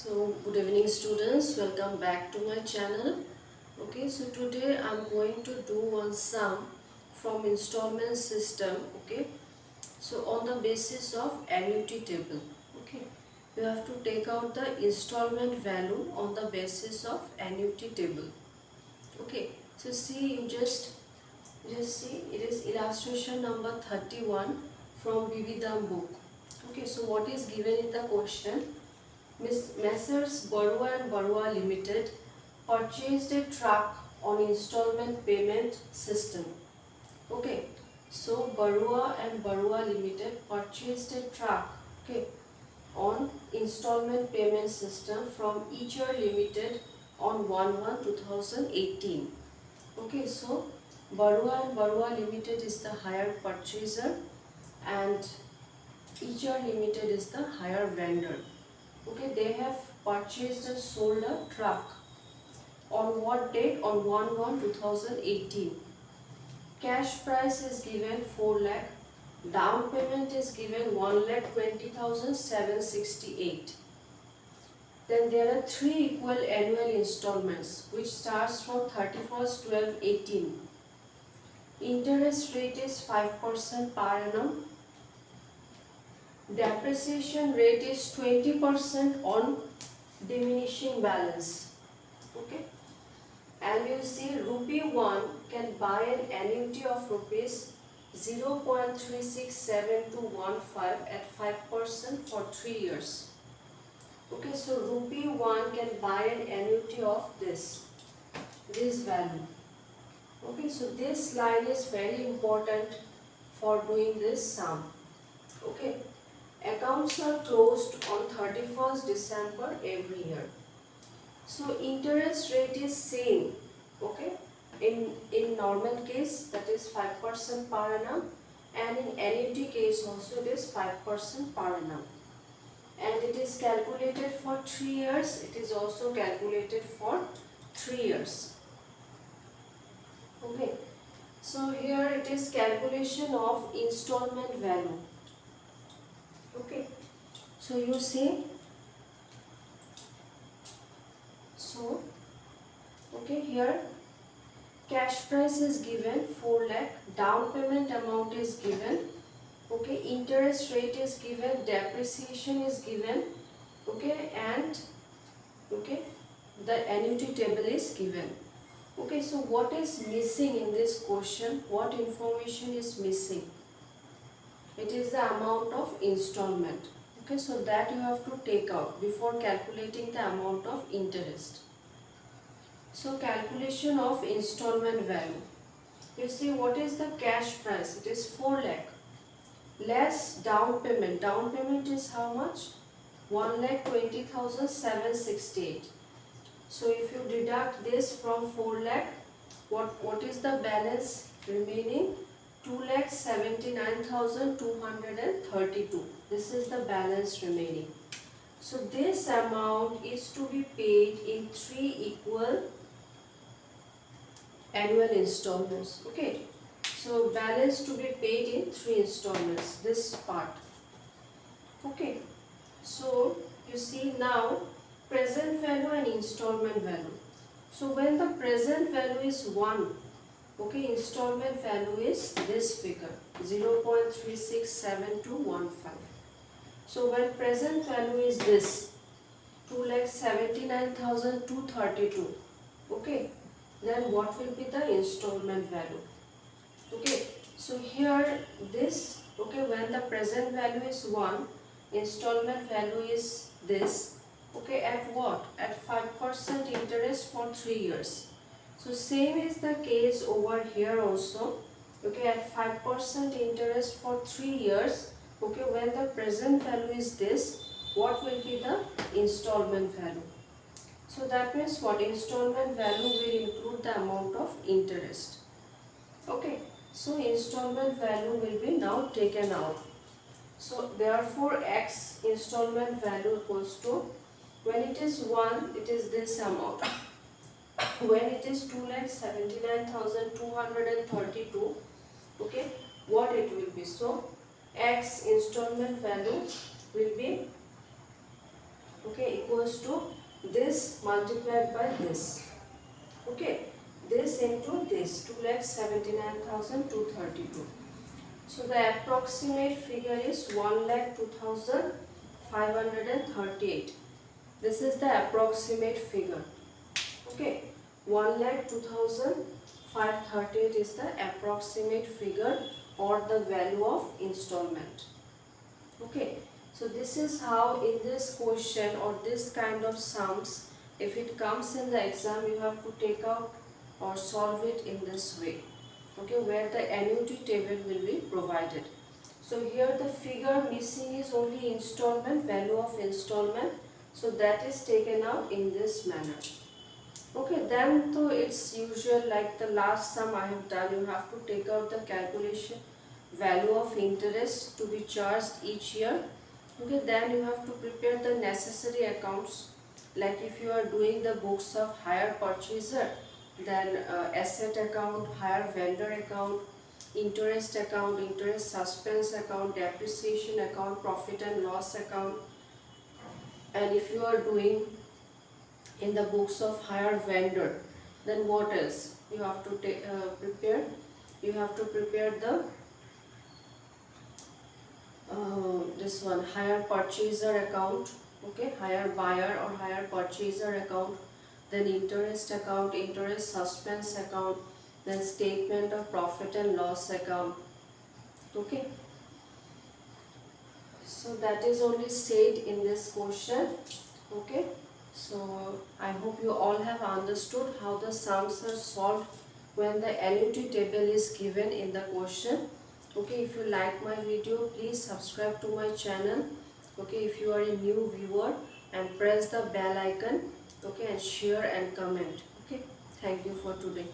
So good evening students, welcome back to my channel. Okay, so today I'm going to do one sum from installment system. Okay, so on the basis of annuity table. Okay, you have to take out the installment value on the basis of annuity table. Okay, so see, you just see, it is illustration number 31 from B.B.Dam book. Okay, so what is given in the question? Messrs. Barua and Barua Limited purchased a truck on installment payment system. Okay, so Barua and Barua Limited purchased a truck, okay, on installment payment system from Eacher Limited on 1/1/2018. Okay, so Barua and Barua Limited is the hire purchaser and Eacher Limited is the hire vendor. Okay, they have purchased and sold a truck. On what date? On 1/1/2018. Cash price is given 4 lakh. Down payment is given 1,20,768. Then there are 3 equal annual installments which starts from 31st/12/18. Interest rate is 5% per annum. Depreciation rate is 20% on diminishing balance. Okay, and you see rupee 1 can buy an annuity of rupees 0.367215 at 5% for 3 years. Okay, so rupee 1 can buy an annuity of this value. Okay, so this line is very important for doing this sum. Okay, accounts are closed on 31st December every year. So interest rate is same. Okay, in normal case that is 5% per annum, and in annuity case also it is 5% per annum, and it is calculated for 3 years. It is also calculated for 3 years. Okay, so here it is calculation of installment value. Okay, so you see, so okay, here cash price is given 4 lakh, down payment amount is given, okay, interest rate is given, depreciation is given, okay, and okay, the annuity table is given. Okay, so what is missing in this question? What information is missing? It is the amount of installment. Okay, so that you have to take out before calculating the amount of interest. So calculation of installment value. You see, what is the cash price? It is 4 lakh less down payment. Down payment is how much? 1,20,768. So if you deduct this from 4 lakh, what is the balance remaining? 2,79,232. This is the balance remaining. So this amount is to be paid in 3 equal annual installments. Okay, so balance to be paid in 3 installments, this part. Okay, so you see now present value and installment value. So when the present value is 1, okay, installment value is this figure 0.367215. So when present value is this 2,79,232, okay, then what will be the installment value? Okay, so here this, okay, when the present value is 1, installment value is this, okay, at what? At 5% interest for 3 years. So same is the case over here also. Okay, at 5% interest for 3 years. Okay, when the present value is this, what will be the installment value? So that means what? Installment value will include the amount of interest. Okay, so installment value will be now taken out. So therefore X installment value equals to, when it is 1, it is this amount. When it is 2,79,232, okay, what it will be? So X installment value will be okay, equals to this multiplied by this. Okay, this into this, 2,79,232. So the approximate figure is 1,02,538. This is the approximate figure. Okay, 1,02,538 is the approximate figure or the value of installment. Okay, so this is how in this question or this kind of sums, if it comes in the exam, you have to take out or solve it in this way. Okay, where the annuity table will be provided. So here the figure missing is only installment, value of installment. So that is taken out in this manner. Okay, then so it's usual like the last sum I have done, you have to take out the calculation value of interest to be charged each year. Okay, then you have to prepare the necessary accounts, like if you are doing the books of hire purchaser, then asset account, hire vendor account, interest account, interest suspense account, depreciation account, profit and loss account. And if you are doing in the books of hire vendor, then what else you have to prepare? You have to prepare the this one, hire purchaser account, okay, hire buyer or hire purchaser account, then interest account, interest suspense account, then statement of profit and loss account. Okay, so that is only said in this question. Okay, so I hope you all have understood how the sums are solved when the annuity table is given in the question. Okay, if you like my video, please subscribe to my channel. Okay, if you are a new viewer, and press the bell icon. Okay, and share and comment. Okay, thank you for today.